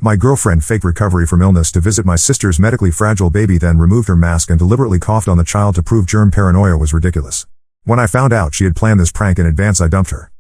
My girlfriend faked recovery from illness to visit my sister's medically fragile baby, then removed her mask and deliberately coughed on the child to prove germ paranoia was ridiculous. When I found out she had planned this prank in advance, I dumped her.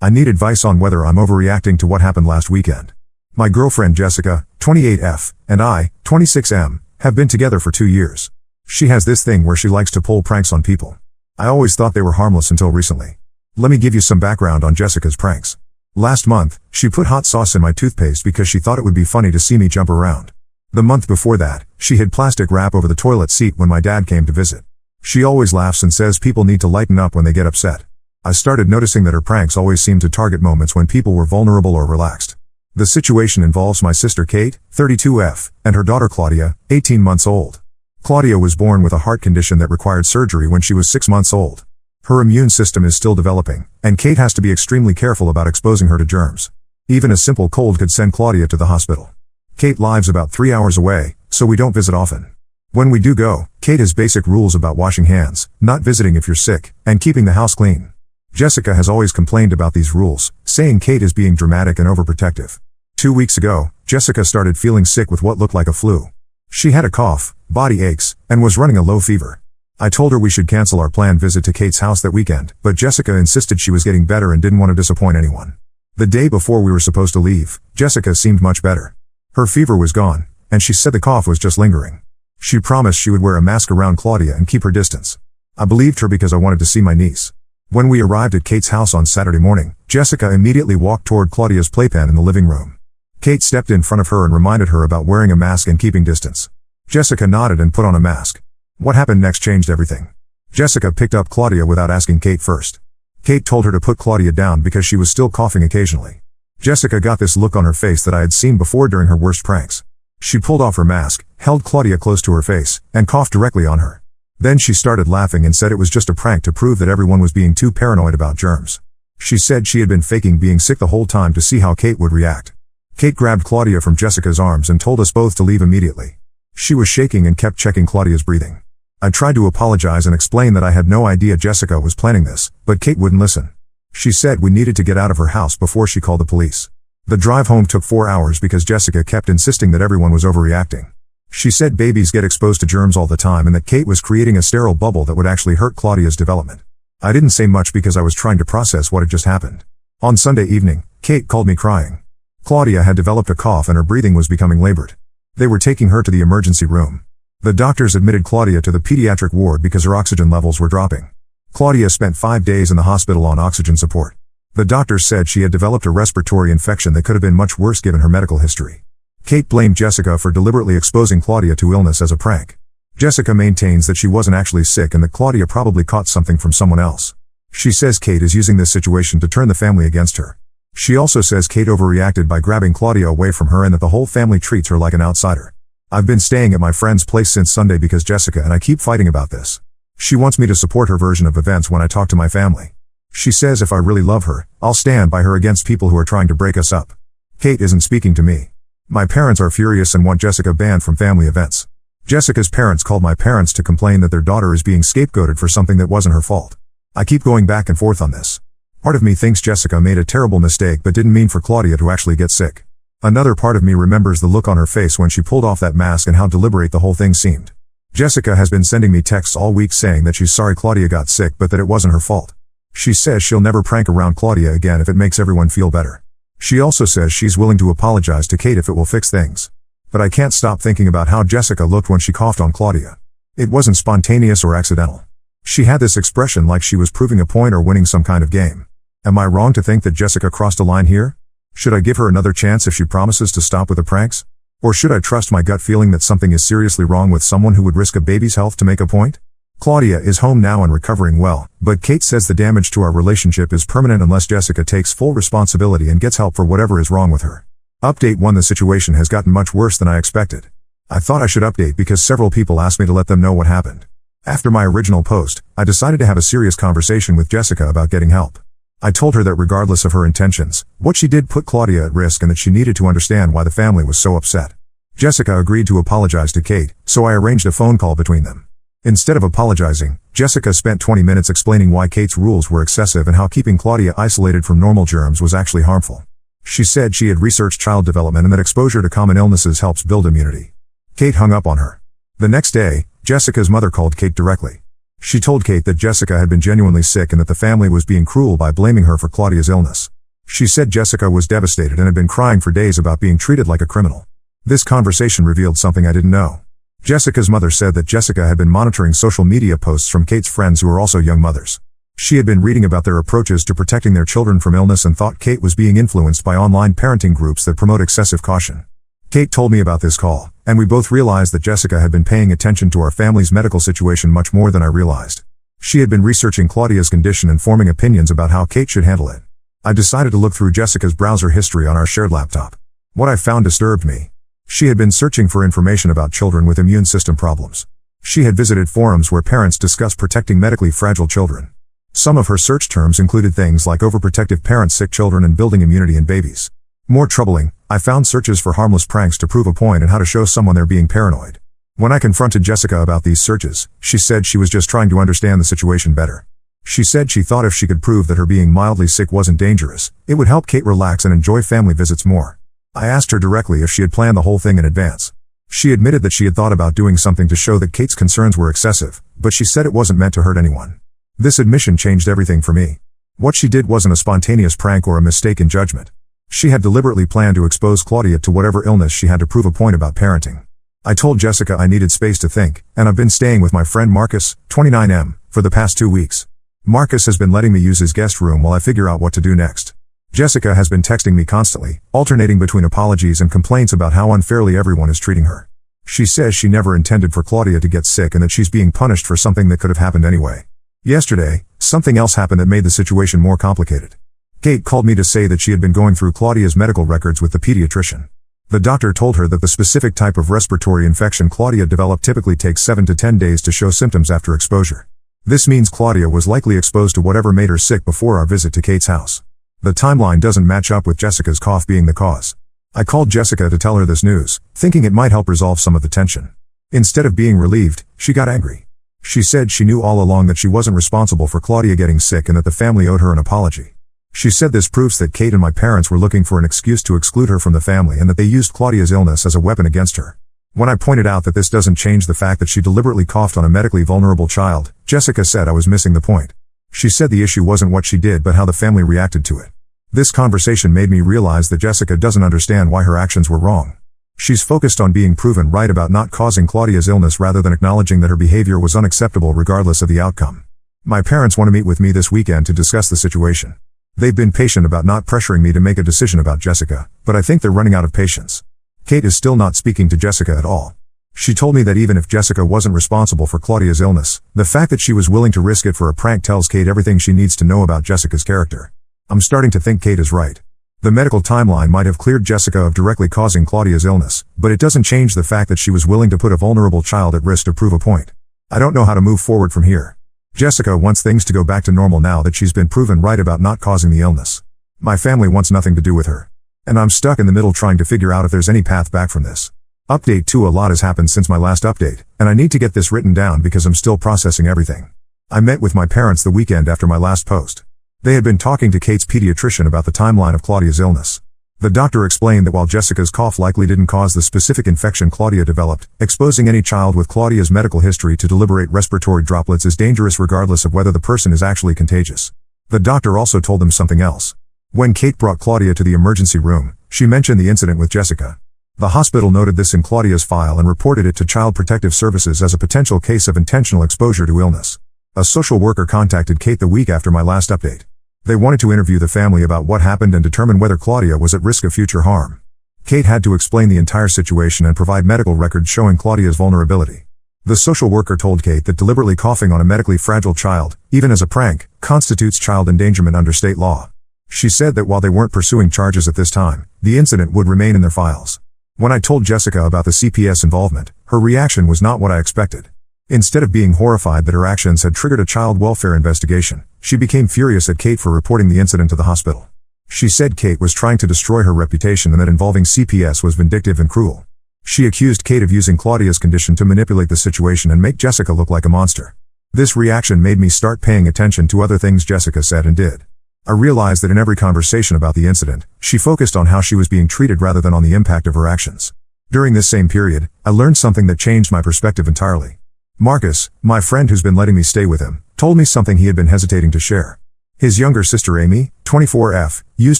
I need advice on whether I'm overreacting to what happened last weekend. My girlfriend Jessica, 28F, and I, 26M, have been together for 2 years. She has this thing where she likes to pull pranks on people. I always thought they were harmless until recently. Let me give you some background on Jessica's pranks. Last month, she put hot sauce in my toothpaste because she thought it would be funny to see me jump around. The month before that, she hid plastic wrap over the toilet seat when my dad came to visit. She always laughs and says people need to lighten up when they get upset. I started noticing that her pranks always seemed to target moments when people were vulnerable or relaxed. The situation involves my sister Kate, 32F, and her daughter Claudia, 18 months old. Claudia was born with a heart condition that required surgery when she was 6 months old. Her immune system is still developing, and Kate has to be extremely careful about exposing her to germs. Even a simple cold could send Claudia to the hospital. Kate lives about 3 hours away, so we don't visit often. When we do go, Kate has basic rules about washing hands, not visiting if you're sick, and keeping the house clean. Jessica has always complained about these rules, saying Kate is being dramatic and overprotective. 2 weeks ago, Jessica started feeling sick with what looked like a flu. She had a cough, body aches, and was running a low fever. I told her we should cancel our planned visit to Kate's house that weekend, but Jessica insisted she was getting better and didn't want to disappoint anyone. The day before we were supposed to leave, Jessica seemed much better. Her fever was gone, and she said the cough was just lingering. She promised she would wear a mask around Claudia and keep her distance. I believed her because I wanted to see my niece. When we arrived at Kate's house on Saturday morning, Jessica immediately walked toward Claudia's playpen in the living room. Kate stepped in front of her and reminded her about wearing a mask and keeping distance. Jessica nodded and put on a mask. What happened next changed everything. Jessica picked up Claudia without asking Kate first. Kate told her to put Claudia down because she was still coughing occasionally. Jessica got this look on her face that I had seen before during her worst pranks. She pulled off her mask, held Claudia close to her face, and coughed directly on her. Then she started laughing and said it was just a prank to prove that everyone was being too paranoid about germs. She said she had been faking being sick the whole time to see how Kate would react. Kate grabbed Claudia from Jessica's arms and told us both to leave immediately. She was shaking and kept checking Claudia's breathing. I tried to apologize and explain that I had no idea Jessica was planning this, but Kate wouldn't listen. She said we needed to get out of her house before she called the police. The drive home took 4 hours because Jessica kept insisting that everyone was overreacting. She said babies get exposed to germs all the time and that Kate was creating a sterile bubble that would actually hurt Claudia's development. I didn't say much because I was trying to process what had just happened. On Sunday evening, Kate called me crying. Claudia had developed a cough and her breathing was becoming labored. They were taking her to the emergency room. The doctors admitted Claudia to the pediatric ward because her oxygen levels were dropping. Claudia spent 5 days in the hospital on oxygen support. The doctors said she had developed a respiratory infection that could have been much worse given her medical history. Kate blamed Jessica for deliberately exposing Claudia to illness as a prank. Jessica maintains that she wasn't actually sick and that Claudia probably caught something from someone else. She says Kate is using this situation to turn the family against her. She also says Kate overreacted by grabbing Claudia away from her and that the whole family treats her like an outsider. I've been staying at my friend's place since Sunday because Jessica and I keep fighting about this. She wants me to support her version of events when I talk to my family. She says if I really love her, I'll stand by her against people who are trying to break us up. Kate isn't speaking to me. My parents are furious and want Jessica banned from family events. Jessica's parents called my parents to complain that their daughter is being scapegoated for something that wasn't her fault. I keep going back and forth on this. Part of me thinks Jessica made a terrible mistake but didn't mean for Claudia to actually get sick. Another part of me remembers the look on her face when she pulled off that mask and how deliberate the whole thing seemed. Jessica has been sending me texts all week saying that she's sorry Claudia got sick but that it wasn't her fault. She says she'll never prank around Claudia again if it makes everyone feel better. She also says she's willing to apologize to Kate if it will fix things. But I can't stop thinking about how Jessica looked when she coughed on Claudia. It wasn't spontaneous or accidental. She had this expression like she was proving a point or winning some kind of game. Am I wrong to think that Jessica crossed a line here? Should I give her another chance if she promises to stop with the pranks? Or should I trust my gut feeling that something is seriously wrong with someone who would risk a baby's health to make a point? Claudia is home now and recovering well, but Kate says the damage to our relationship is permanent unless Jessica takes full responsibility and gets help for whatever is wrong with her. Update 1: The situation has gotten much worse than I expected. I thought I should update because several people asked me to let them know what happened. After my original post, I decided to have a serious conversation with Jessica about getting help. I told her that regardless of her intentions, what she did put Claudia at risk and that she needed to understand why the family was so upset. Jessica agreed to apologize to Kate, so I arranged a phone call between them. Instead of apologizing, Jessica spent 20 minutes explaining why Kate's rules were excessive and how keeping Claudia isolated from normal germs was actually harmful. She said she had researched child development and that exposure to common illnesses helps build immunity. Kate hung up on her. The next day, Jessica's mother called Kate directly. She told Kate that Jessica had been genuinely sick and that the family was being cruel by blaming her for Claudia's illness. She said Jessica was devastated and had been crying for days about being treated like a criminal. This conversation revealed something I didn't know. Jessica's mother said that Jessica had been monitoring social media posts from Kate's friends who were also young mothers. She had been reading about their approaches to protecting their children from illness and thought Kate was being influenced by online parenting groups that promote excessive caution. Kate told me about this call, and we both realized that Jessica had been paying attention to our family's medical situation much more than I realized. She had been researching Claudia's condition and forming opinions about how Kate should handle it. I decided to look through Jessica's browser history on our shared laptop. What I found disturbed me. She had been searching for information about children with immune system problems. She had visited forums where parents discuss protecting medically fragile children. Some of her search terms included things like overprotective parents, sick children, and building immunity in babies. More troubling, I found searches for harmless pranks to prove a point and how to show someone they're being paranoid. When I confronted Jessica about these searches, she said she was just trying to understand the situation better. She said she thought if she could prove that her being mildly sick wasn't dangerous, it would help Kate relax and enjoy family visits more. I asked her directly if she had planned the whole thing in advance. She admitted that she had thought about doing something to show that Kate's concerns were excessive, but she said it wasn't meant to hurt anyone. This admission changed everything for me. What she did wasn't a spontaneous prank or a mistake in judgment. She had deliberately planned to expose Claudia to whatever illness she had to prove a point about parenting. I told Jessica I needed space to think, and I've been staying with my friend Marcus, 29M, for the past 2 weeks. Marcus has been letting me use his guest room while I figure out what to do next. Jessica has been texting me constantly, alternating between apologies and complaints about how unfairly everyone is treating her. She says she never intended for Claudia to get sick and that she's being punished for something that could have happened anyway. Yesterday, something else happened that made the situation more complicated. Kate called me to say that she had been going through Claudia's medical records with the pediatrician. The doctor told her that the specific type of respiratory infection Claudia developed typically takes 7 to 10 days to show symptoms after exposure. This means Claudia was likely exposed to whatever made her sick before our visit to Kate's house. The timeline doesn't match up with Jessica's cough being the cause. I called Jessica to tell her this news, thinking it might help resolve some of the tension. Instead of being relieved, she got angry. She said she knew all along that she wasn't responsible for Claudia getting sick and that the family owed her an apology. She said this proves that Kate and my parents were looking for an excuse to exclude her from the family and that they used Claudia's illness as a weapon against her. When I pointed out that this doesn't change the fact that she deliberately coughed on a medically vulnerable child, Jessica said I was missing the point. She said the issue wasn't what she did but how the family reacted to it. This conversation made me realize that Jessica doesn't understand why her actions were wrong. She's focused on being proven right about not causing Claudia's illness rather than acknowledging that her behavior was unacceptable regardless of the outcome. My parents want to meet with me this weekend to discuss the situation. They've been patient about not pressuring me to make a decision about Jessica, but I think they're running out of patience. Kate is still not speaking to Jessica at all. She told me that even if Jessica wasn't responsible for Claudia's illness, the fact that she was willing to risk it for a prank tells Kate everything she needs to know about Jessica's character. I'm starting to think Kate is right. The medical timeline might have cleared Jessica of directly causing Claudia's illness, but it doesn't change the fact that she was willing to put a vulnerable child at risk to prove a point. I don't know how to move forward from here. Jessica wants things to go back to normal now that she's been proven right about not causing the illness. My family wants nothing to do with her. And I'm stuck in the middle trying to figure out if there's any path back from this. Update 2: a lot has happened since my last update, and I need to get this written down because I'm still processing everything. I met with my parents the weekend after my last post. They had been talking to Kate's pediatrician about the timeline of Claudia's illness. The doctor explained that while Jessica's cough likely didn't cause the specific infection Claudia developed, exposing any child with Claudia's medical history to deliberate respiratory droplets is dangerous regardless of whether the person is actually contagious. The doctor also told them something else. When Kate brought Claudia to the emergency room, she mentioned the incident with Jessica. The hospital noted this in Claudia's file and reported it to Child Protective Services as a potential case of intentional exposure to illness. A social worker contacted Kate the week after my last update. They wanted to interview the family about what happened and determine whether Claudia was at risk of future harm. Kate had to explain the entire situation and provide medical records showing Claudia's vulnerability. The social worker told Kate that deliberately coughing on a medically fragile child, even as a prank, constitutes child endangerment under state law. She said that while they weren't pursuing charges at this time, the incident would remain in their files. When I told Jessica about the CPS involvement, her reaction was not what I expected. Instead of being horrified that her actions had triggered a child welfare investigation, she became furious at Kate for reporting the incident to the hospital. She said Kate was trying to destroy her reputation and that involving CPS was vindictive and cruel. She accused Kate of using Claudia's condition to manipulate the situation and make Jessica look like a monster. This reaction made me start paying attention to other things Jessica said and did. I realized that in every conversation about the incident, she focused on how she was being treated rather than on the impact of her actions. During this same period, I learned something that changed my perspective entirely. Marcus, my friend who's been letting me stay with him, told me something he had been hesitating to share. His younger sister Amy, 24F, used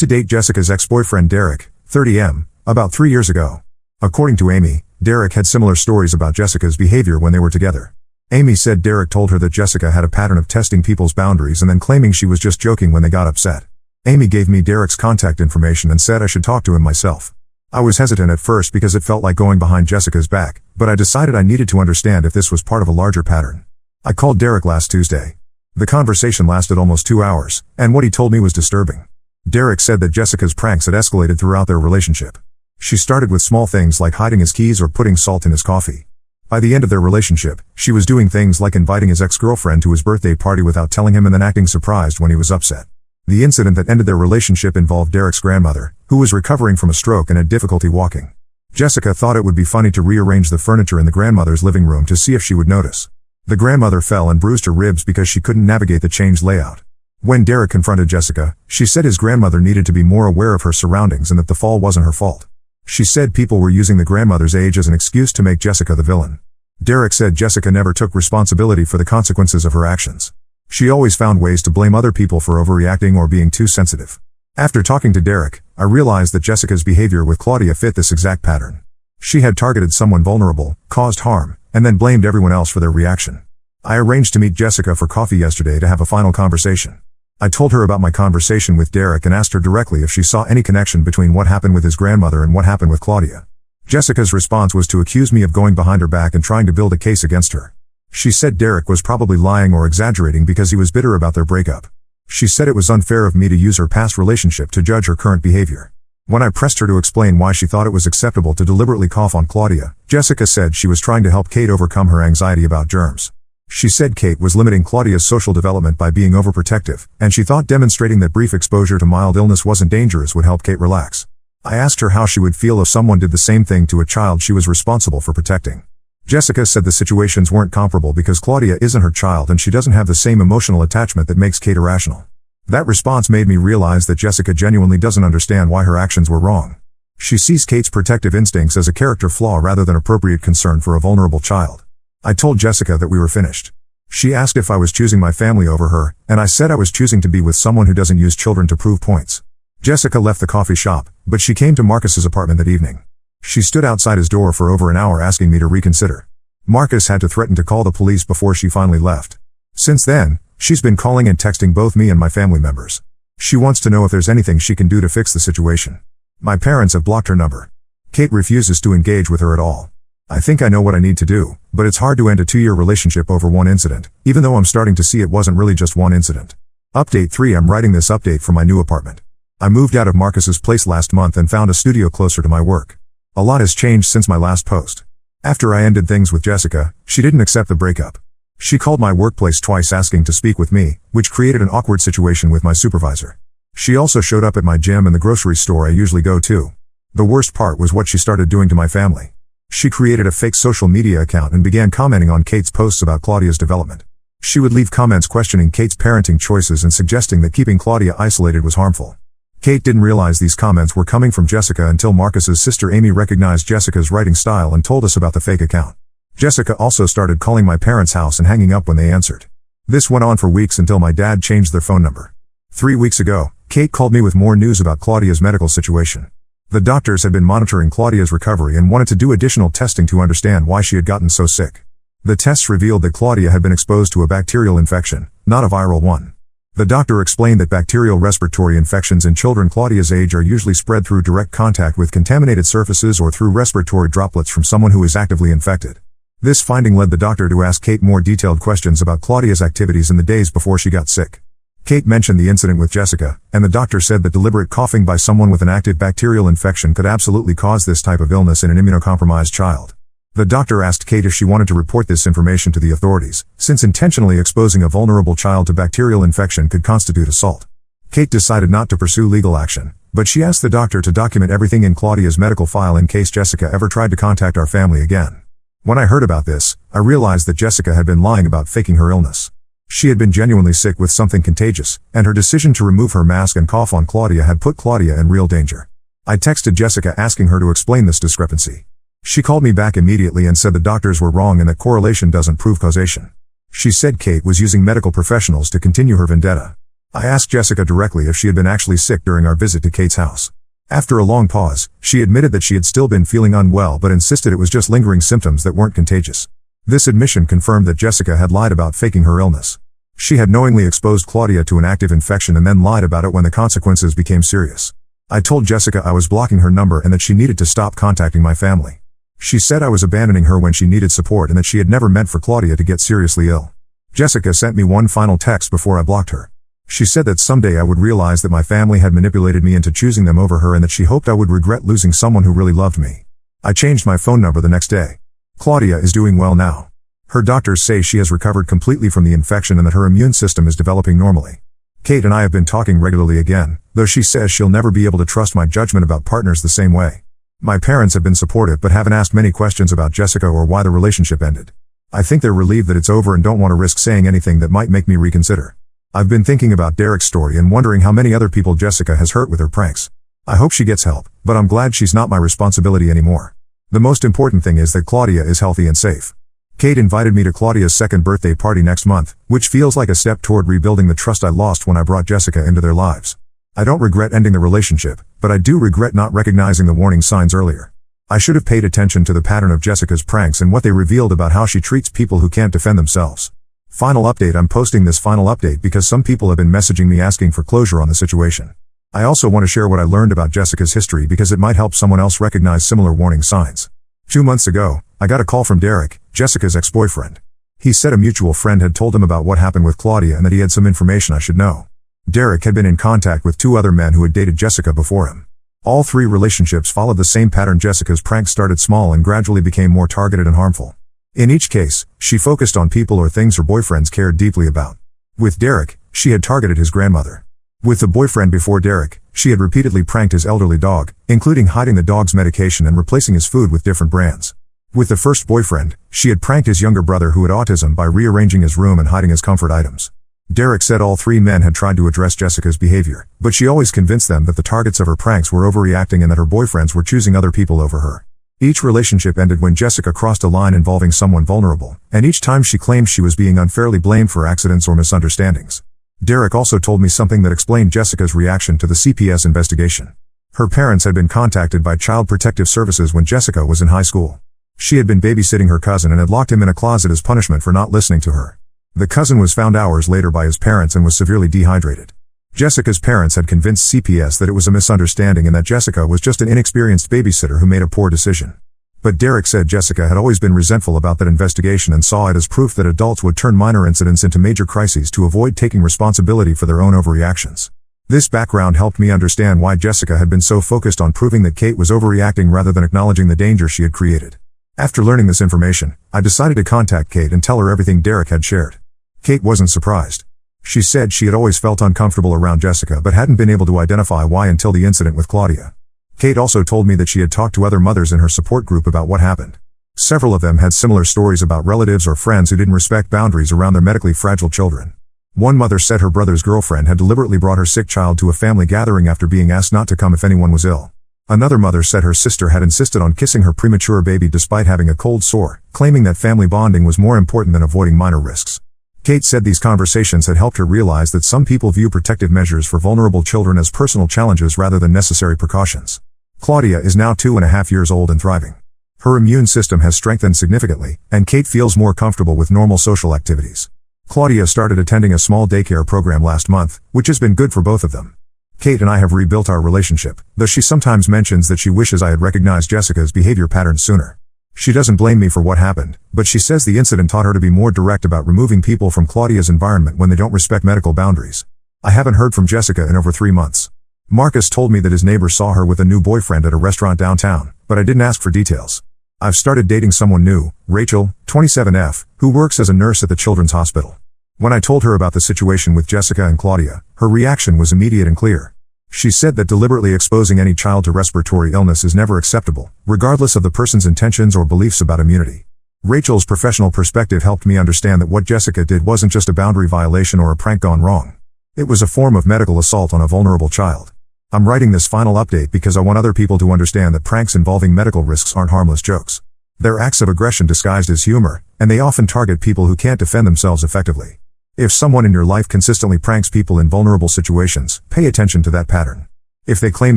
to date Jessica's ex-boyfriend Derek, 30M, about 3 years ago. According to Amy, Derek had similar stories about Jessica's behavior when they were together. Amy said Derek told her that Jessica had a pattern of testing people's boundaries and then claiming she was just joking when they got upset. Amy gave me Derek's contact information and said I should talk to him myself. I was hesitant at first because it felt like going behind Jessica's back, but I decided I needed to understand if this was part of a larger pattern. I called Derek last Tuesday. The conversation lasted almost 2 hours, and what he told me was disturbing. Derek said that Jessica's pranks had escalated throughout their relationship. She started with small things like hiding his keys or putting salt in his coffee. By the end of their relationship, she was doing things like inviting his ex-girlfriend to his birthday party without telling him and then acting surprised when he was upset. The incident that ended their relationship involved Derek's grandmother, who was recovering from a stroke and had difficulty walking. Jessica thought it would be funny to rearrange the furniture in the grandmother's living room to see if she would notice. The grandmother fell and bruised her ribs because she couldn't navigate the changed layout. When Derek confronted Jessica, she said his grandmother needed to be more aware of her surroundings and that the fall wasn't her fault. She said people were using the grandmother's age as an excuse to make Jessica the villain. Derek said Jessica never took responsibility for the consequences of her actions. She always found ways to blame other people for overreacting or being too sensitive. After talking to Derek, I realized that Jessica's behavior with Claudia fit this exact pattern. She had targeted someone vulnerable, caused harm, and then blamed everyone else for their reaction. I arranged to meet Jessica for coffee yesterday to have a final conversation. I told her about my conversation with Derek and asked her directly if she saw any connection between what happened with his grandmother and what happened with Claudia. Jessica's response was to accuse me of going behind her back and trying to build a case against her. She said Derek was probably lying or exaggerating because he was bitter about their breakup. She said it was unfair of me to use her past relationship to judge her current behavior. When I pressed her to explain why she thought it was acceptable to deliberately cough on Claudia, Jessica said she was trying to help Kate overcome her anxiety about germs. She said Kate was limiting Claudia's social development by being overprotective, and she thought demonstrating that brief exposure to mild illness wasn't dangerous would help Kate relax. I asked her how she would feel if someone did the same thing to a child she was responsible for protecting. Jessica said the situations weren't comparable because Claudia isn't her child and she doesn't have the same emotional attachment that makes Kate irrational. That response made me realize that Jessica genuinely doesn't understand why her actions were wrong. She sees Kate's protective instincts as a character flaw rather than appropriate concern for a vulnerable child. I told Jessica that we were finished. She asked if I was choosing my family over her, and I said I was choosing to be with someone who doesn't use children to prove points. Jessica left the coffee shop, but she came to Marcus's apartment that evening. She stood outside his door for over an hour asking me to reconsider. Marcus had to threaten to call the police before she finally left. Since then, she's been calling and texting both me and my family members. She wants to know if there's anything she can do to fix the situation. My parents have blocked her number. Kate refuses to engage with her at all. I think I know what I need to do, but it's hard to end a 2-year relationship over one incident, even though I'm starting to see it wasn't really just one incident. Update 3: I'm writing this update for my new apartment. I moved out of Marcus's place last month and found a studio closer to my work. A lot has changed since my last post. After I ended things with Jessica, she didn't accept the breakup. She called my workplace twice asking to speak with me, which created an awkward situation with my supervisor. She also showed up at my gym and the grocery store I usually go to. The worst part was what she started doing to my family. She created a fake social media account and began commenting on Kate's posts about Claudia's development. She would leave comments questioning Kate's parenting choices and suggesting that keeping Claudia isolated was harmful. Kate didn't realize these comments were coming from Jessica until Marcus's sister Amy recognized Jessica's writing style and told us about the fake account. Jessica also started calling my parents' house and hanging up when they answered. This went on for weeks until my dad changed their phone number. 3 weeks ago, Kate called me with more news about Claudia's medical situation. The doctors had been monitoring Claudia's recovery and wanted to do additional testing to understand why she had gotten so sick. The tests revealed that Claudia had been exposed to a bacterial infection, not a viral one. The doctor explained that bacterial respiratory infections in children Claudia's age are usually spread through direct contact with contaminated surfaces or through respiratory droplets from someone who is actively infected. This finding led the doctor to ask Kate more detailed questions about Claudia's activities in the days before she got sick. Kate mentioned the incident with Jessica, and the doctor said that deliberate coughing by someone with an active bacterial infection could absolutely cause this type of illness in an immunocompromised child. The doctor asked Kate if she wanted to report this information to the authorities, since intentionally exposing a vulnerable child to bacterial infection could constitute assault. Kate decided not to pursue legal action, but she asked the doctor to document everything in Claudia's medical file in case Jessica ever tried to contact our family again. When I heard about this, I realized that Jessica had been lying about faking her illness. She had been genuinely sick with something contagious, and her decision to remove her mask and cough on Claudia had put Claudia in real danger. I texted Jessica asking her to explain this discrepancy. She called me back immediately and said the doctors were wrong and that correlation doesn't prove causation. She said Kate was using medical professionals to continue her vendetta. I asked Jessica directly if she had been actually sick during our visit to Kate's house. After a long pause, she admitted that she had still been feeling unwell but insisted it was just lingering symptoms that weren't contagious. This admission confirmed that Jessica had lied about faking her illness. She had knowingly exposed Claudia to an active infection and then lied about it when the consequences became serious. I told Jessica I was blocking her number and that she needed to stop contacting my family. She said I was abandoning her when she needed support and that she had never meant for Claudia to get seriously ill. Jessica sent me one final text before I blocked her. She said that someday I would realize that my family had manipulated me into choosing them over her and that she hoped I would regret losing someone who really loved me. I changed my phone number the next day. Claudia is doing well now. Her doctors say she has recovered completely from the infection and that her immune system is developing normally. Kate and I have been talking regularly again, though she says she'll never be able to trust my judgment about partners the same way. My parents have been supportive but haven't asked many questions about Jessica or why the relationship ended. I think they're relieved that it's over and don't want to risk saying anything that might make me reconsider. I've been thinking about Derek's story and wondering how many other people Jessica has hurt with her pranks. I hope she gets help, but I'm glad she's not my responsibility anymore. The most important thing is that Claudia is healthy and safe. Kate invited me to Claudia's second birthday party next month, which feels like a step toward rebuilding the trust I lost when I brought Jessica into their lives. I don't regret ending the relationship, but I do regret not recognizing the warning signs earlier. I should have paid attention to the pattern of Jessica's pranks and what they revealed about how she treats people who can't defend themselves. Final update: I'm posting this final update because some people have been messaging me asking for closure on the situation. I also want to share what I learned about Jessica's history because it might help someone else recognize similar warning signs. 2 months ago, I got a call from Derek, Jessica's ex-boyfriend. He said a mutual friend had told him about what happened with Claudia and that he had some information I should know. Derek had been in contact with 2 other men who had dated Jessica before him. All 3 relationships followed the same pattern. Jessica's pranks started small and gradually became more targeted and harmful. In each case, she focused on people or things her boyfriends cared deeply about. With Derek, she had targeted his grandmother. With the boyfriend before Derek, she had repeatedly pranked his elderly dog, including hiding the dog's medication and replacing his food with different brands. With the first boyfriend, she had pranked his younger brother who had autism by rearranging his room and hiding his comfort items. Derek said all 3 men had tried to address Jessica's behavior, but she always convinced them that the targets of her pranks were overreacting and that her boyfriends were choosing other people over her. Each relationship ended when Jessica crossed a line involving someone vulnerable, and each time she claimed she was being unfairly blamed for accidents or misunderstandings. Derek also told me something that explained Jessica's reaction to the CPS investigation. Her parents had been contacted by Child Protective Services when Jessica was in high school. She had been babysitting her cousin and had locked him in a closet as punishment for not listening to her. The cousin was found hours later by his parents and was severely dehydrated. Jessica's parents had convinced CPS that it was a misunderstanding and that Jessica was just an inexperienced babysitter who made a poor decision. But Derek said Jessica had always been resentful about that investigation and saw it as proof that adults would turn minor incidents into major crises to avoid taking responsibility for their own overreactions. This background helped me understand why Jessica had been so focused on proving that Kate was overreacting rather than acknowledging the danger she had created. After learning this information, I decided to contact Kate and tell her everything Derek had shared. Kate wasn't surprised. She said she had always felt uncomfortable around Jessica but hadn't been able to identify why until the incident with Claudia. Kate also told me that she had talked to other mothers in her support group about what happened. Several of them had similar stories about relatives or friends who didn't respect boundaries around their medically fragile children. One mother said her brother's girlfriend had deliberately brought her sick child to a family gathering after being asked not to come if anyone was ill. Another mother said her sister had insisted on kissing her premature baby despite having a cold sore, claiming that family bonding was more important than avoiding minor risks. Kate said these conversations had helped her realize that some people view protective measures for vulnerable children as personal challenges rather than necessary precautions. Claudia is now 2.5 years old and thriving. Her immune system has strengthened significantly, and Kate feels more comfortable with normal social activities. Claudia started attending a small daycare program last month, which has been good for both of them. Kate and I have rebuilt our relationship, though she sometimes mentions that she wishes I had recognized Jessica's behavior patterns sooner. She doesn't blame me for what happened, but she says the incident taught her to be more direct about removing people from Claudia's environment when they don't respect medical boundaries. I haven't heard from Jessica in over 3 months. Marcus told me that his neighbor saw her with a new boyfriend at a restaurant downtown, but I didn't ask for details. I've started dating someone new, Rachel, 27F, who works as a nurse at the children's hospital. When I told her about the situation with Jessica and Claudia, her reaction was immediate and clear. She said that deliberately exposing any child to respiratory illness is never acceptable, regardless of the person's intentions or beliefs about immunity. Rachel's professional perspective helped me understand that what Jessica did wasn't just a boundary violation or a prank gone wrong. It was a form of medical assault on a vulnerable child. I'm writing this final update because I want other people to understand that pranks involving medical risks aren't harmless jokes. They're acts of aggression disguised as humor, and they often target people who can't defend themselves effectively. If someone in your life consistently pranks people in vulnerable situations, pay attention to that pattern. If they claim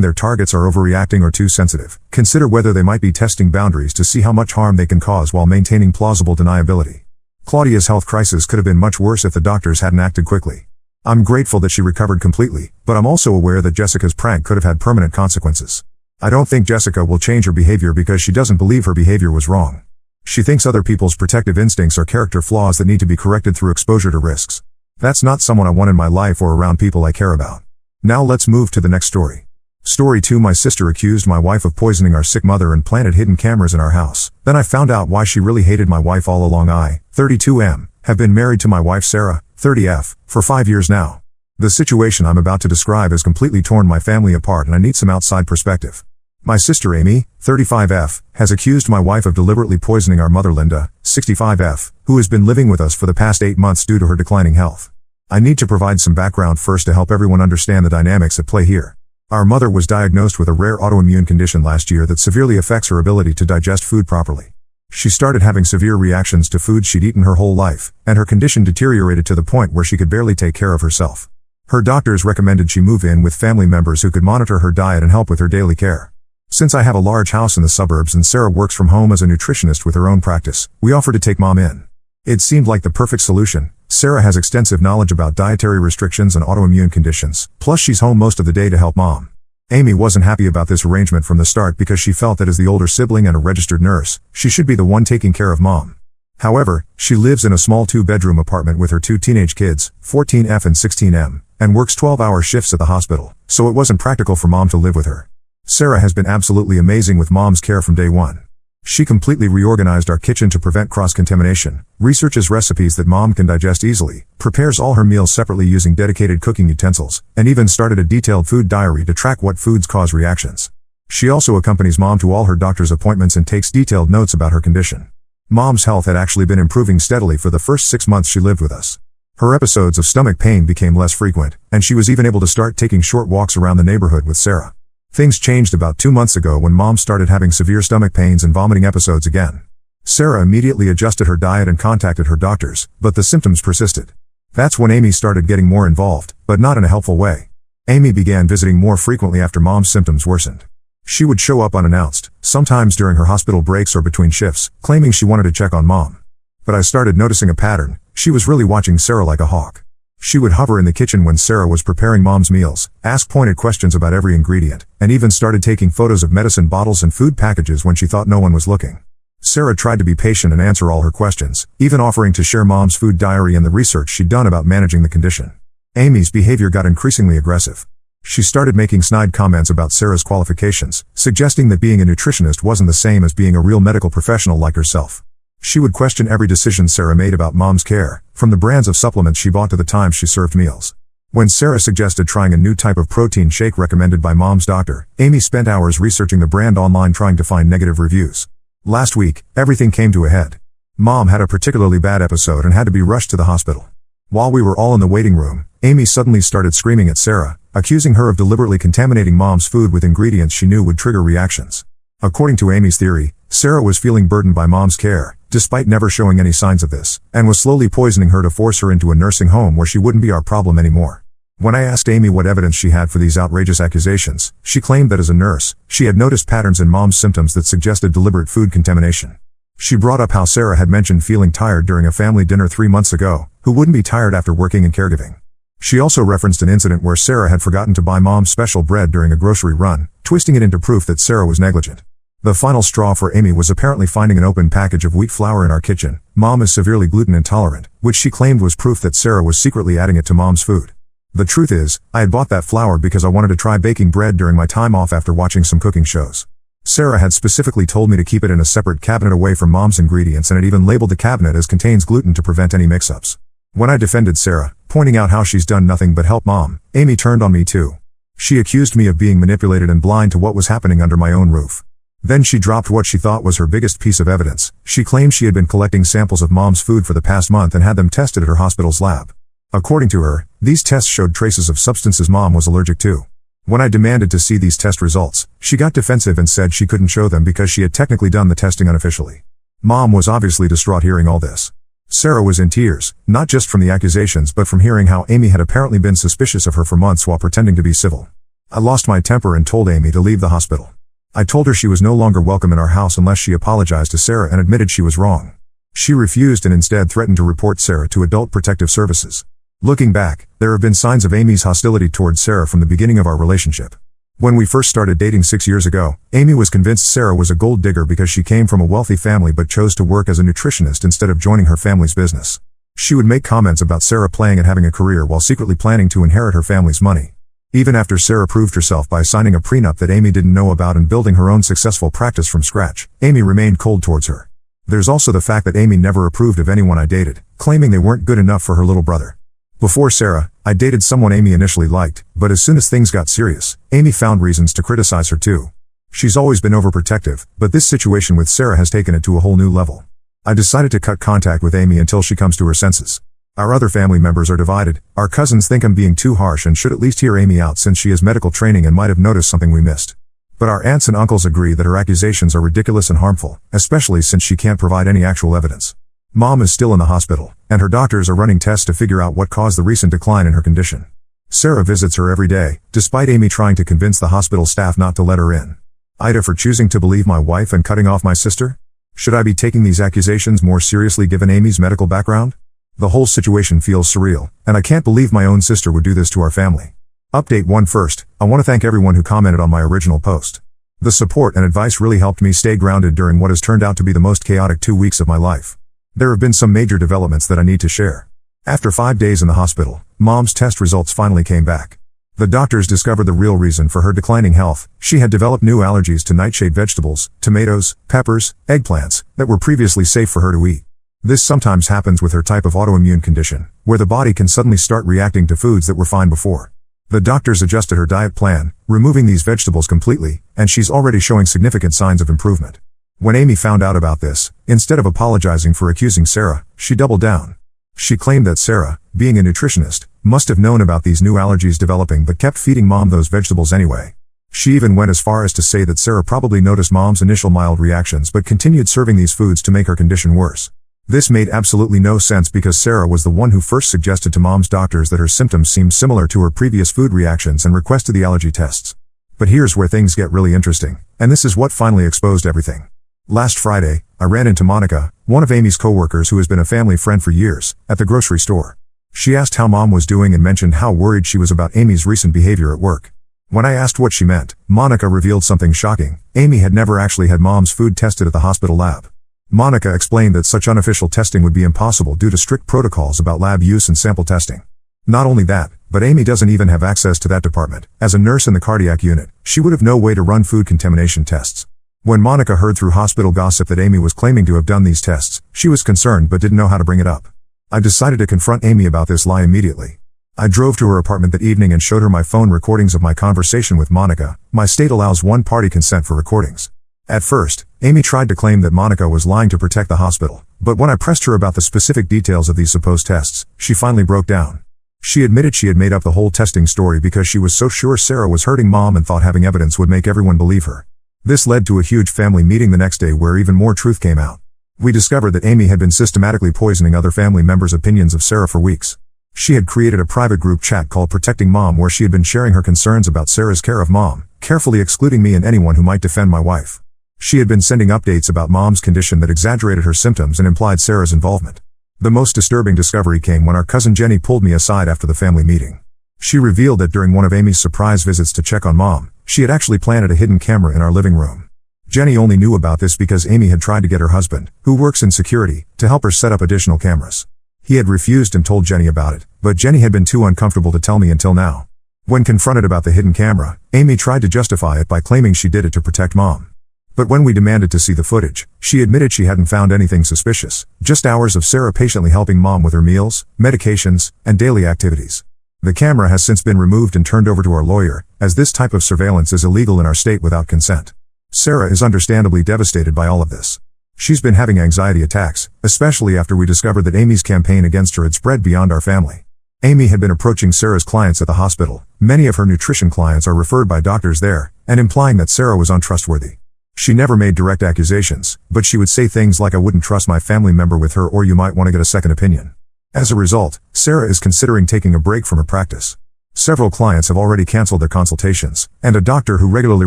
their targets are overreacting or too sensitive, consider whether they might be testing boundaries to see how much harm they can cause while maintaining plausible deniability. Claudia's health crisis could have been much worse if the doctors hadn't acted quickly. I'm grateful that she recovered completely, but I'm also aware that Jessica's prank could have had permanent consequences. I don't think Jessica will change her behavior because she doesn't believe her behavior was wrong. She thinks other people's protective instincts are character flaws that need to be corrected through exposure to risks. That's not someone I want in my life or around people I care about. Now let's move to the next story. Story 2. My sister accused my wife of poisoning our sick mother and planted hidden cameras in our house. Then I found out why she really hated my wife all along. I, 32M, have been married to my wife Sarah, 30F, for 5 years now. The situation I'm about to describe has completely torn my family apart and I need some outside perspective. My sister Amy, 35F, has accused my wife of deliberately poisoning our mother Linda, 65F, who has been living with us for the past 8 months due to her declining health. I need to provide some background first to help everyone understand the dynamics at play here. Our mother was diagnosed with a rare autoimmune condition last year that severely affects her ability to digest food properly. She started having severe reactions to foods she'd eaten her whole life, and her condition deteriorated to the point where she could barely take care of herself. Her doctors recommended she move in with family members who could monitor her diet and help with her daily care. Since I have a large house in the suburbs and Sarah works from home as a nutritionist with her own practice, we offered to take Mom in. It seemed like the perfect solution. Sarah has extensive knowledge about dietary restrictions and autoimmune conditions, plus she's home most of the day to help Mom. Amy wasn't happy about this arrangement from the start because she felt that as the older sibling and a registered nurse, she should be the one taking care of Mom. However, she lives in a small 2-bedroom apartment with her 2 teenage kids, 14F and 16M, and works 12-hour shifts at the hospital, so it wasn't practical for Mom to live with her. Sarah has been absolutely amazing with Mom's care from day one. She completely reorganized our kitchen to prevent cross-contamination, researches recipes that Mom can digest easily, prepares all her meals separately using dedicated cooking utensils, and even started a detailed food diary to track what foods cause reactions. She also accompanies Mom to all her doctor's appointments and takes detailed notes about her condition. Mom's health had actually been improving steadily for the first 6 months she lived with us. Her episodes of stomach pain became less frequent, and she was even able to start taking short walks around the neighborhood with Sarah. Things changed about 2 months ago when Mom started having severe stomach pains and vomiting episodes again. Sarah immediately adjusted her diet and contacted her doctors, but the symptoms persisted. That's when Amy started getting more involved, but not in a helpful way. Amy began visiting more frequently after Mom's symptoms worsened. She would show up unannounced, sometimes during her hospital breaks or between shifts, claiming she wanted to check on Mom. But I started noticing a pattern. She was really watching Sarah like a hawk. She would hover in the kitchen when Sarah was preparing Mom's meals, ask pointed questions about every ingredient, and even started taking photos of medicine bottles and food packages when she thought no one was looking. Sarah tried to be patient and answer all her questions, even offering to share Mom's food diary and the research she'd done about managing the condition. Amy's behavior got increasingly aggressive. She started making snide comments about Sarah's qualifications, suggesting that being a nutritionist wasn't the same as being a real medical professional like herself. She would question every decision Sarah made about Mom's care, from the brands of supplements she bought to the times she served meals. When Sarah suggested trying a new type of protein shake recommended by Mom's doctor, Amy spent hours researching the brand online trying to find negative reviews. Last week, everything came to a head. Mom had a particularly bad episode and had to be rushed to the hospital. While we were all in the waiting room, Amy suddenly started screaming at Sarah, accusing her of deliberately contaminating Mom's food with ingredients she knew would trigger reactions. According to Amy's theory, Sarah was feeling burdened by Mom's care, despite never showing any signs of this, and was slowly poisoning her to force her into a nursing home where she wouldn't be our problem anymore. When I asked Amy what evidence she had for these outrageous accusations, she claimed that as a nurse, she had noticed patterns in Mom's symptoms that suggested deliberate food contamination. She brought up how Sarah had mentioned feeling tired during a family dinner 3 months ago, who wouldn't be tired after working and caregiving. She also referenced an incident where Sarah had forgotten to buy Mom's special bread during a grocery run, twisting it into proof that Sarah was negligent. The final straw for Amy was apparently finding an open package of wheat flour in our kitchen. Mom is severely gluten intolerant, which she claimed was proof that Sarah was secretly adding it to Mom's food. The truth is, I had bought that flour because I wanted to try baking bread during my time off after watching some cooking shows. Sarah had specifically told me to keep it in a separate cabinet away from Mom's ingredients and had even labeled the cabinet as contains gluten to prevent any mix-ups. When I defended Sarah, pointing out how she's done nothing but help Mom, Amy turned on me too. She accused me of being manipulated and blind to what was happening under my own roof. Then she dropped what she thought was her biggest piece of evidence. She claimed she had been collecting samples of Mom's food for the past month and had them tested at her hospital's lab. According to her, these tests showed traces of substances Mom was allergic to. When I demanded to see these test results, she got defensive and said she couldn't show them because she had technically done the testing unofficially. Mom was obviously distraught hearing all this. Sarah was in tears, not just from the accusations but from hearing how Amy had apparently been suspicious of her for months while pretending to be civil. I lost my temper and told Amy to leave the hospital. I told her she was no longer welcome in our house unless she apologized to Sarah and admitted she was wrong. She refused and instead threatened to report Sarah to Adult Protective Services. Looking back, there have been signs of Amy's hostility towards Sarah from the beginning of our relationship. When we first started dating 6 years ago, Amy was convinced Sarah was a gold digger because she came from a wealthy family but chose to work as a nutritionist instead of joining her family's business. She would make comments about Sarah playing and having a career while secretly planning to inherit her family's money. Even after Sarah proved herself by signing a prenup that Amy didn't know about and building her own successful practice from scratch, Amy remained cold towards her. There's also the fact that Amy never approved of anyone I dated, claiming they weren't good enough for her little brother. Before Sarah, I dated someone Amy initially liked, but as soon as things got serious, Amy found reasons to criticize her too. She's always been overprotective, but this situation with Sarah has taken it to a whole new level. I decided to cut contact with Amy until she comes to her senses. Our other family members are divided. Our cousins think I'm being too harsh and should at least hear Amy out since she has medical training and might have noticed something we missed. But our aunts and uncles agree that her accusations are ridiculous and harmful, especially since she can't provide any actual evidence. Mom is still in the hospital, and her doctors are running tests to figure out what caused the recent decline in her condition. Sarah visits her every day, despite Amy trying to convince the hospital staff not to let her in. Ida for choosing to believe my wife and cutting off my sister? Should I be taking these accusations more seriously given Amy's medical background? The whole situation feels surreal, and I can't believe my own sister would do this to our family. Update 1 first, I want to thank everyone who commented on my original post. The support and advice really helped me stay grounded during what has turned out to be the most chaotic 2 weeks of my life. There have been some major developments that I need to share. After 5 days in the hospital, Mom's test results finally came back. The doctors discovered the real reason for her declining health. She had developed new allergies to nightshade vegetables, tomatoes, peppers, eggplants, that were previously safe for her to eat. This sometimes happens with her type of autoimmune condition, where the body can suddenly start reacting to foods that were fine before. The doctors adjusted her diet plan, removing these vegetables completely, and she's already showing significant signs of improvement. When Amy found out about this, instead of apologizing for accusing Sarah, she doubled down. She claimed that Sarah, being a nutritionist, must have known about these new allergies developing but kept feeding Mom those vegetables anyway. She even went as far as to say that Sarah probably noticed Mom's initial mild reactions but continued serving these foods to make her condition worse. This made absolutely no sense because Sarah was the one who first suggested to Mom's doctors that her symptoms seemed similar to her previous food reactions and requested the allergy tests. But here's where things get really interesting, and this is what finally exposed everything. Last Friday, I ran into Monica, one of Amy's coworkers who has been a family friend for years, at the grocery store. She asked how Mom was doing and mentioned how worried she was about Amy's recent behavior at work. When I asked what she meant, Monica revealed something shocking. Amy had never actually had Mom's food tested at the hospital lab. Monica explained that such unofficial testing would be impossible due to strict protocols about lab use and sample testing. Not only that, but Amy doesn't even have access to that department. As a nurse in the cardiac unit, she would have no way to run food contamination tests. When Monica heard through hospital gossip that Amy was claiming to have done these tests, she was concerned but didn't know how to bring it up. I decided to confront Amy about this lie immediately. I drove to her apartment that evening and showed her my phone recordings of my conversation with Monica. My state allows one-party consent for recordings. At first, Amy tried to claim that Monica was lying to protect the hospital, but when I pressed her about the specific details of these supposed tests, she finally broke down. She admitted she had made up the whole testing story because she was so sure Sarah was hurting Mom and thought having evidence would make everyone believe her. This led to a huge family meeting the next day where even more truth came out. We discovered that Amy had been systematically poisoning other family members' opinions of Sarah for weeks. She had created a private group chat called Protecting Mom where she had been sharing her concerns about Sarah's care of Mom, carefully excluding me and anyone who might defend my wife. She had been sending updates about Mom's condition that exaggerated her symptoms and implied Sarah's involvement. The most disturbing discovery came when our cousin Jenny pulled me aside after the family meeting. She revealed that during one of Amy's surprise visits to check on Mom, she had actually planted a hidden camera in our living room. Jenny only knew about this because Amy had tried to get her husband, who works in security, to help her set up additional cameras. He had refused and told Jenny about it, but Jenny had been too uncomfortable to tell me until now. When confronted about the hidden camera, Amy tried to justify it by claiming she did it to protect Mom. But when we demanded to see the footage, she admitted she hadn't found anything suspicious, just hours of Sarah patiently helping Mom with her meals, medications, and daily activities. The camera has since been removed and turned over to our lawyer, as this type of surveillance is illegal in our state without consent. Sarah is understandably devastated by all of this. She's been having anxiety attacks, especially after we discovered that Amy's campaign against her had spread beyond our family. Amy had been approaching Sarah's clients at the hospital. Many of her nutrition clients are referred by doctors there, and implying that Sarah was untrustworthy. She never made direct accusations, but she would say things like, "I wouldn't trust my family member with her," or "You might want to get a second opinion." As a result, Sarah is considering taking a break from her practice. Several clients have already canceled their consultations, and a doctor who regularly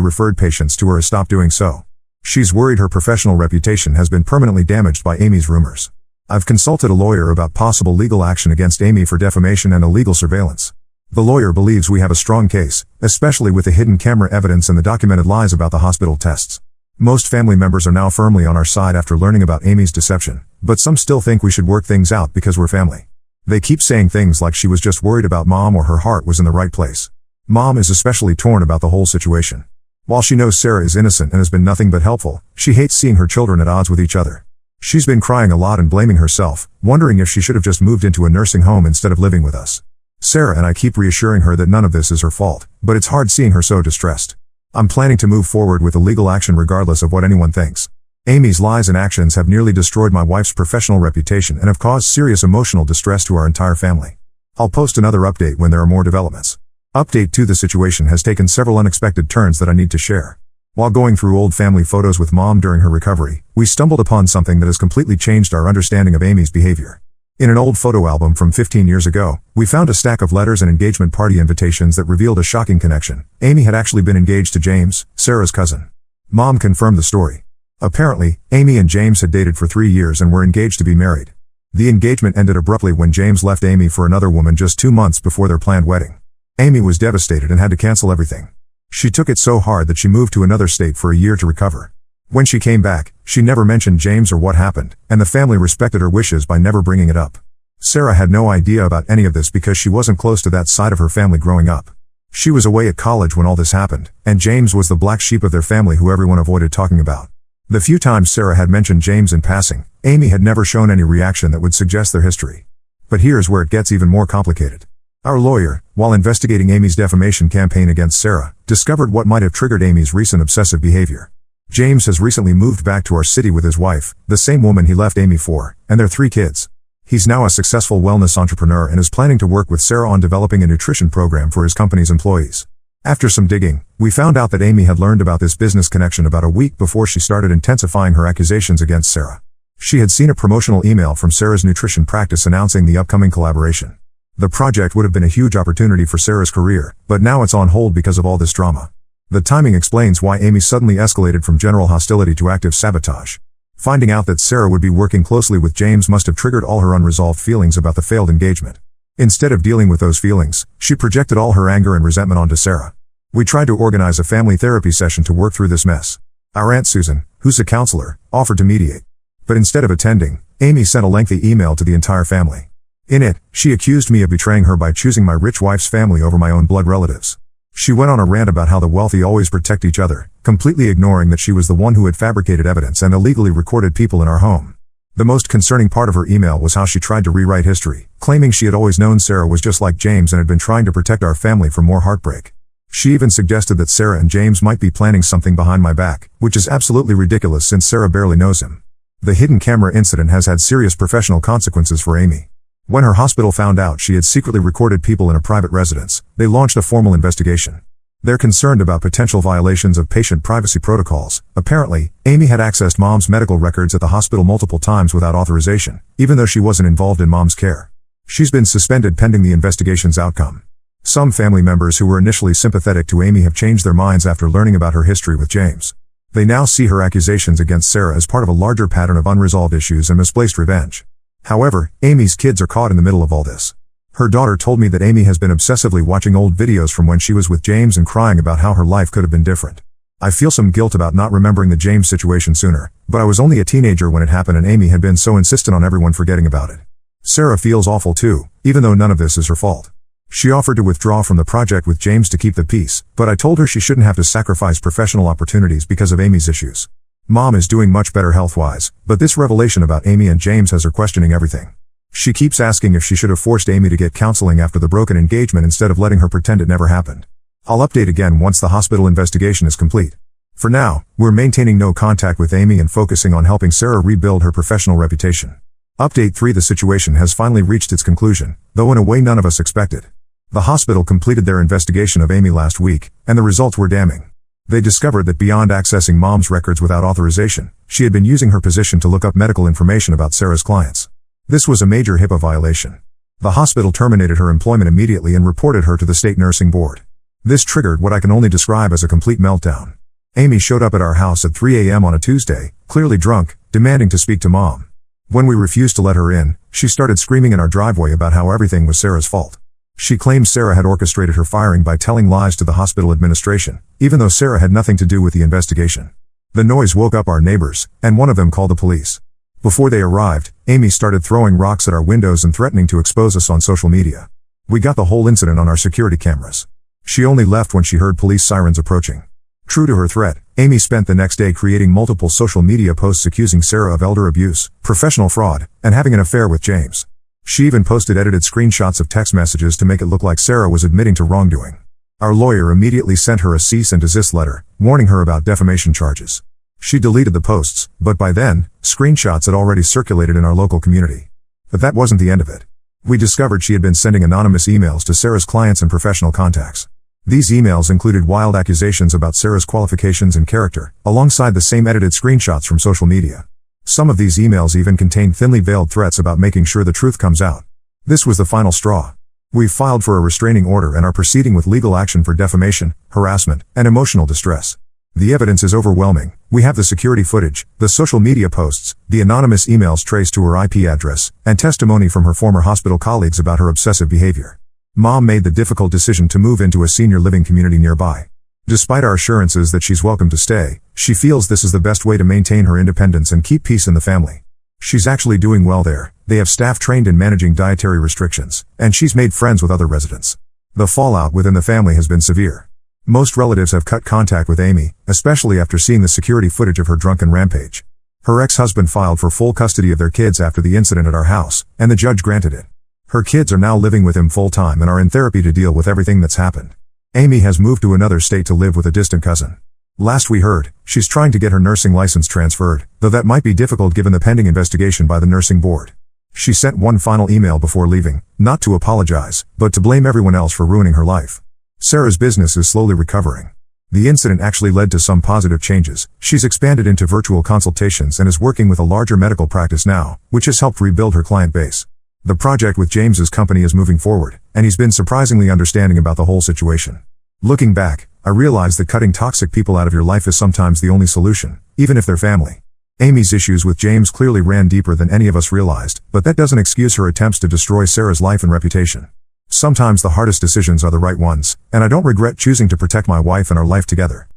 referred patients to her has stopped doing so. She's worried her professional reputation has been permanently damaged by Amy's rumors. I've consulted a lawyer about possible legal action against Amy for defamation and illegal surveillance. The lawyer believes we have a strong case, especially with the hidden camera evidence and the documented lies about the hospital tests. Most family members are now firmly on our side after learning about Amy's deception, but some still think we should work things out because we're family. They keep saying things like she was just worried about Mom or her heart was in the right place. Mom is especially torn about the whole situation. While she knows Sarah is innocent and has been nothing but helpful, she hates seeing her children at odds with each other. She's been crying a lot and blaming herself, wondering if she should have just moved into a nursing home instead of living with us. Sarah and I keep reassuring her that none of this is her fault, but it's hard seeing her so distressed. I'm planning to move forward with a legal action regardless of what anyone thinks. Amy's lies and actions have nearly destroyed my wife's professional reputation and have caused serious emotional distress to our entire family. I'll post another update when there are more developments. Update 2: The situation has taken several unexpected turns that I need to share. While going through old family photos with Mom during her recovery, we stumbled upon something that has completely changed our understanding of Amy's behavior. In an old photo album from 15 years ago, we found a stack of letters and engagement party invitations that revealed a shocking connection. Amy had actually been engaged to James, Sarah's cousin. Mom confirmed the story. Apparently, Amy and James had dated for 3 years and were engaged to be married. The engagement ended abruptly when James left Amy for another woman just 2 months before their planned wedding. Amy was devastated and had to cancel everything. She took it so hard that she moved to another state for a year to recover. When she came back, she never mentioned James or what happened, and the family respected her wishes by never bringing it up. Sarah had no idea about any of this because she wasn't close to that side of her family growing up. She was away at college when all this happened, and James was the black sheep of their family who everyone avoided talking about. The few times Sarah had mentioned James in passing, Amy had never shown any reaction that would suggest their history. But here's where it gets even more complicated. Our lawyer, while investigating Amy's defamation campaign against Sarah, discovered what might have triggered Amy's recent obsessive behavior. James has recently moved back to our city with his wife, the same woman he left Amy for, and their 3 kids. He's now a successful wellness entrepreneur and is planning to work with Sarah on developing a nutrition program for his company's employees. After some digging, we found out that Amy had learned about this business connection about a week before she started intensifying her accusations against Sarah. She had seen a promotional email from Sarah's nutrition practice announcing the upcoming collaboration. The project would have been a huge opportunity for Sarah's career, but now it's on hold because of all this drama. The timing explains why Amy suddenly escalated from general hostility to active sabotage. Finding out that Sarah would be working closely with James must have triggered all her unresolved feelings about the failed engagement. Instead of dealing with those feelings, she projected all her anger and resentment onto Sarah. We tried to organize a family therapy session to work through this mess. Our Aunt Susan, who's a counselor, offered to mediate. But instead of attending, Amy sent a lengthy email to the entire family. In it, she accused me of betraying her by choosing my rich wife's family over my own blood relatives. She went on a rant about how the wealthy always protect each other, completely ignoring that she was the one who had fabricated evidence and illegally recorded people in our home. The most concerning part of her email was how she tried to rewrite history, claiming she had always known Sarah was just like James and had been trying to protect our family from more heartbreak. She even suggested that Sarah and James might be planning something behind my back, which is absolutely ridiculous since Sarah barely knows him. The hidden camera incident has had serious professional consequences for Amy. When her hospital found out she had secretly recorded people in a private residence, they launched a formal investigation. They're concerned about potential violations of patient privacy protocols. Apparently, Amy had accessed Mom's medical records at the hospital multiple times without authorization, even though she wasn't involved in Mom's care. She's been suspended pending the investigation's outcome. Some family members who were initially sympathetic to Amy have changed their minds after learning about her history with James. They now see her accusations against Sarah as part of a larger pattern of unresolved issues and misplaced revenge. However, Amy's kids are caught in the middle of all this. Her daughter told me that Amy has been obsessively watching old videos from when she was with James and crying about how her life could have been different. I feel some guilt about not remembering the James situation sooner, but I was only a teenager when it happened and Amy had been so insistent on everyone forgetting about it. Sarah feels awful too, even though none of this is her fault. She offered to withdraw from the project with James to keep the peace, but I told her she shouldn't have to sacrifice professional opportunities because of Amy's issues. Mom is doing much better health-wise, but this revelation about Amy and James has her questioning everything. She keeps asking if she should have forced Amy to get counseling after the broken engagement instead of letting her pretend it never happened. I'll update again once the hospital investigation is complete. For now, we're maintaining no contact with Amy and focusing on helping Sarah rebuild her professional reputation. Update 3: The situation has finally reached its conclusion, though in a way none of us expected. The hospital completed their investigation of Amy last week, and the results were damning. They discovered that beyond accessing Mom's records without authorization, she had been using her position to look up medical information about Sarah's clients. This was a major HIPAA violation. The hospital terminated her employment immediately and reported her to the state nursing board. This triggered what I can only describe as a complete meltdown. Amy showed up at our house at 3 a.m. on a Tuesday, clearly drunk, demanding to speak to Mom. When we refused to let her in, she started screaming in our driveway about how everything was Sarah's fault. She claimed Sarah had orchestrated her firing by telling lies to the hospital administration, even though Sarah had nothing to do with the investigation. The noise woke up our neighbors, and one of them called the police. Before they arrived, Amy started throwing rocks at our windows and threatening to expose us on social media. We got the whole incident on our security cameras. She only left when she heard police sirens approaching. True to her threat, Amy spent the next day creating multiple social media posts accusing Sarah of elder abuse, professional fraud, and having an affair with James. She even posted edited screenshots of text messages to make it look like Sarah was admitting to wrongdoing. Our lawyer immediately sent her a cease and desist letter, warning her about defamation charges. She deleted the posts, but by then, screenshots had already circulated in our local community. But that wasn't the end of it. We discovered she had been sending anonymous emails to Sarah's clients and professional contacts. These emails included wild accusations about Sarah's qualifications and character, alongside the same edited screenshots from social media. Some of these emails even contained thinly veiled threats about making sure the truth comes out. This was the final straw. We've filed for a restraining order and are proceeding with legal action for defamation, harassment, and emotional distress. The evidence is overwhelming. We have the security footage, the social media posts, the anonymous emails traced to her IP address, and testimony from her former hospital colleagues about her obsessive behavior. Mom made the difficult decision to move into a senior living community nearby. Despite our assurances that she's welcome to stay, she feels this is the best way to maintain her independence and keep peace in the family. She's actually doing well there. They have staff trained in managing dietary restrictions, and she's made friends with other residents. The fallout within the family has been severe. Most relatives have cut contact with Amy, especially after seeing the security footage of her drunken rampage. Her ex-husband filed for full custody of their kids after the incident at our house, and the judge granted it. Her kids are now living with him full-time and are in therapy to deal with everything that's happened. Amy has moved to another state to live with a distant cousin. Last we heard, she's trying to get her nursing license transferred, though that might be difficult given the pending investigation by the nursing board. She sent one final email before leaving, not to apologize, but to blame everyone else for ruining her life. Sarah's business is slowly recovering. The incident actually led to some positive changes. She's expanded into virtual consultations and is working with a larger medical practice now, which has helped rebuild her client base. The project with James's company is moving forward, and he's been surprisingly understanding about the whole situation. Looking back, I realized that cutting toxic people out of your life is sometimes the only solution, even if they're family. Amy's issues with James clearly ran deeper than any of us realized, but that doesn't excuse her attempts to destroy Sarah's life and reputation. Sometimes the hardest decisions are the right ones, and I don't regret choosing to protect my wife and our life together.